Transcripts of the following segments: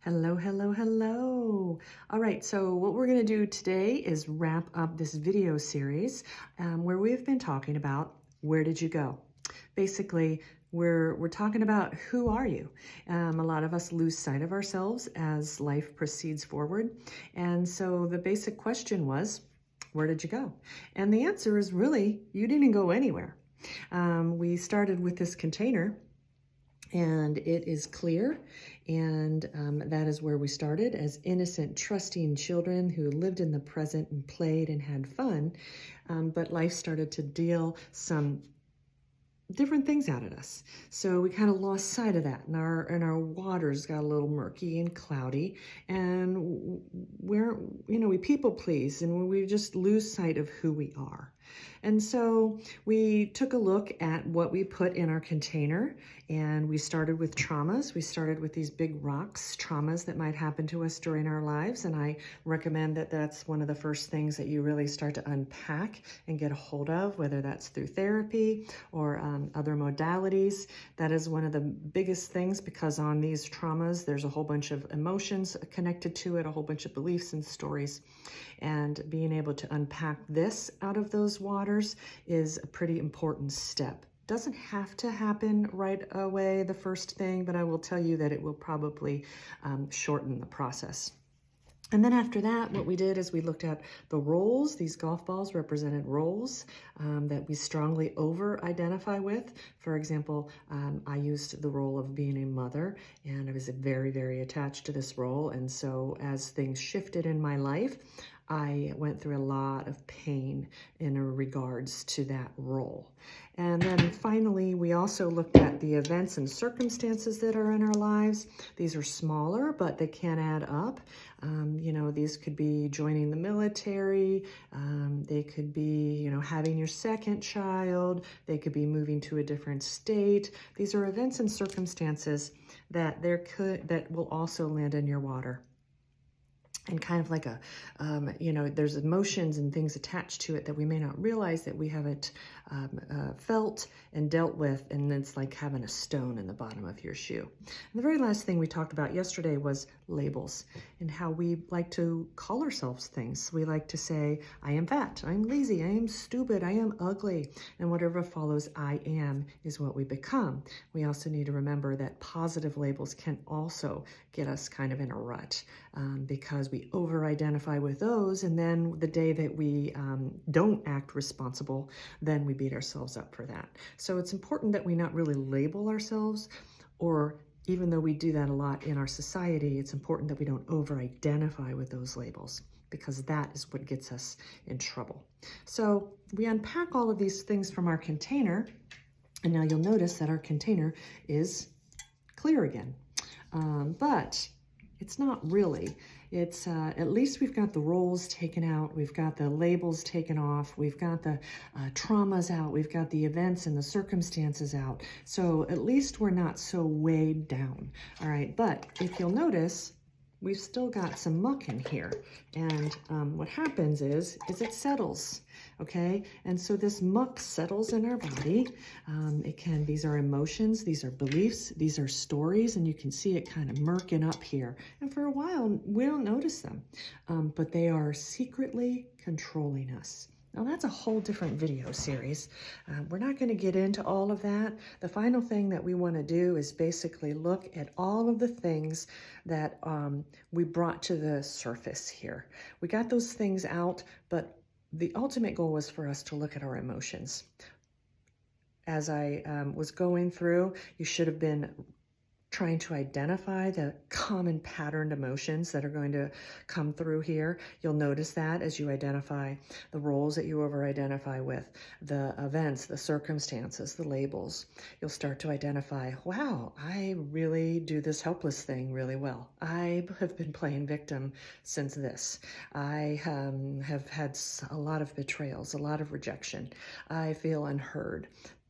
Hello, hello, hello. All right, so what we're going to do today is wrap up this video series where we've been talking about where did you go? Basically, we're talking about who are you? A lot of us lose sight of ourselves as life proceeds forward. And so the basic question was, where did you go? And the answer is really, you didn't go anywhere. We started with this container and it is clear, and that is where we started as innocent, trusting children who lived in the present and played and had fun, but life started to deal some different things out at us. So we kind of lost sight of that, and our waters got a little murky and cloudy, and we people please, and we just lose sight of who we are. And so we took a look at what we put in our container, and we started with traumas. We started with these big rocks, traumas that might happen to us during our lives, and I recommend that that's one of the first things that you really start to unpack and get a hold of, whether that's through therapy or other modalities. That is one of the biggest things, because on these traumas, there's a whole bunch of emotions connected to it, a whole bunch of beliefs and stories. And being able to unpack this out of those waters is a pretty important step. Doesn't have to happen right away, the first thing, but I will tell you that it will probably shorten the process. And then after that, what we did is we looked at the roles. These golf balls represented roles that we strongly over-identify with. For example, I used the role of being a mother, and I was very, very attached to this role. And so as things shifted in my life, I went through a lot of pain in regards to that role. And then finally, we also looked at the events and circumstances that are in our lives. These are smaller, but they can add up. These could be joining the military. They could be, having your second child. They could be moving to a different state. These are events and circumstances that will also land in your water. And kind of like there's emotions and things attached to it that we may not realize that we haven't felt and dealt with, and it's like having a stone in the bottom of your shoe. And the very last thing we talked about yesterday was labels and how we like to call ourselves things. We like to say, I am fat, I am lazy, I am stupid, I am ugly, and whatever follows I am is what we become. We also need to remember that positive labels can also get us kind of in a rut because we over-identify with those, and then the day that we don't act responsible, then we beat ourselves up for that. So it's important that we not really label ourselves, or even though we do that a lot in our society, it's important that we don't over-identify with those labels, because that is what gets us in trouble. So we unpack all of these things from our container, and now you'll notice that our container is clear again. But it's not really. It's at least we've got the roles taken out, we've got the labels taken off, we've got the traumas out, we've got the events and the circumstances out. So at least we're not so weighed down. All right, but if you'll notice, we've still got some muck in here. And what happens is it settles, okay? And so this muck settles in our body. These are emotions, these are beliefs, these are stories, and you can see it kind of murking up here. And for a while, we don't notice them, but they are secretly controlling us. Now that's a whole different video series. We're not going to get into all of that. The final thing that we want to do is basically look at all of the things that we brought to the surface here. We got those things out, but the ultimate goal was for us to look at our emotions. As I was going through, you should have been trying to identify the common patterned emotions that are going to come through here. You'll notice that as you identify the roles that you over-identify with, the events, the circumstances, the labels. You'll start to identify, wow, I really do this helpless thing really well. I have been playing victim since this. I have had a lot of betrayals, a lot of rejection. I feel unheard.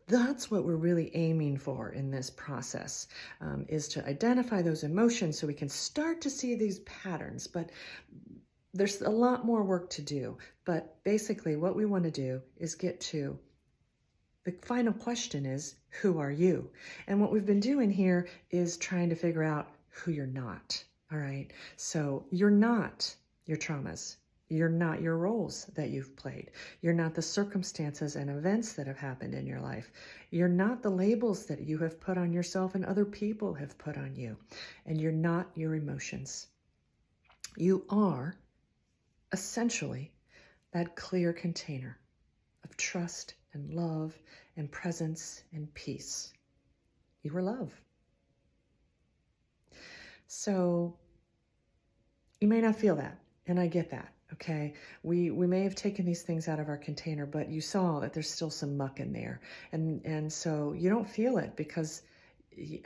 That's what we're really aiming for in this process, is to identify those emotions so we can start to see these patterns. But there's a lot more work to do. But basically what we want to do is get to the final question is, who are you? And what we've been doing here is trying to figure out who you're not. All right. So you're not your traumas. You're not your roles that you've played. You're not the circumstances and events that have happened in your life. You're not the labels that you have put on yourself and other people have put on you. And you're not your emotions. You are essentially that clear container of trust and love and presence and peace. You are love. So you may not feel that, and I get that, okay? We may have taken these things out of our container, but you saw that there's still some muck in there. And so you don't feel it because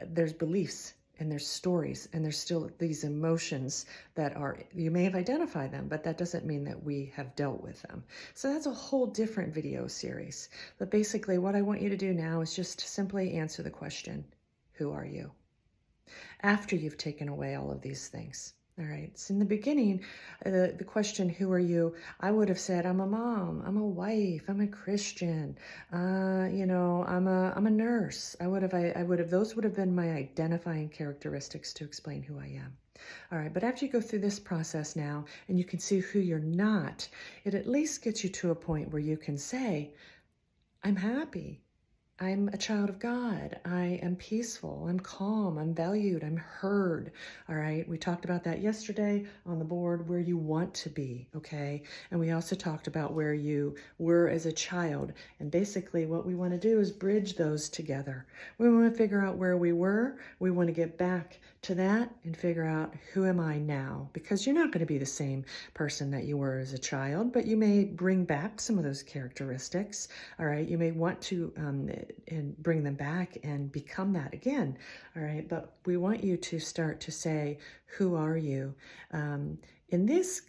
there's beliefs and there's stories and there's still these emotions that are, you may have identified them, but that doesn't mean that we have dealt with them. So that's a whole different video series. But basically what I want you to do now is just simply answer the question, who are you? After you've taken away all of these things. All right. So in the beginning, the question, who are you? I would have said, I'm a mom, I'm a wife, I'm a Christian, I'm a nurse. I would have, those would have been my identifying characteristics to explain who I am. All right. But after you go through this process now and you can see who you're not, it at least gets you to a point where you can say, I'm happy. I'm a child of God. I am peaceful. I'm calm. I'm valued. I'm heard. All right. We talked about that yesterday on the board, where you want to be. Okay. And we also talked about where you were as a child. And basically what we want to do is bridge those together. We want to figure out where we were. We want to get back to that and figure out, who am I now? Because you're not going to be the same person that you were as a child, but you may bring back some of those characteristics. All right. You may want to and bring them back and become that again. All right. But we want you to start to say, who are you in these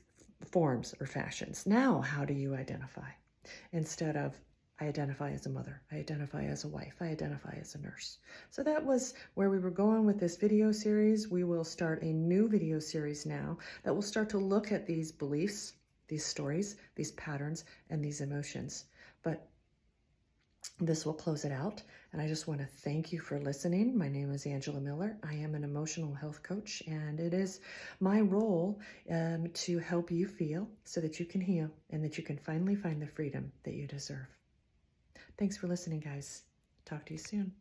forms or fashions? Now, how do you identify? Instead of, I identify as a mother, I identify as a wife, I identify as a nurse. So that was where we were going with this video series. We will start a new video series now that will start to look at these beliefs, these stories, these patterns, and these emotions. But this will close it out. And I just want to thank you for listening. My name is Angela Miller. I am an emotional health coach, and it is my role to help you feel so that you can heal and that you can finally find the freedom that you deserve. Thanks for listening, guys. Talk to you soon.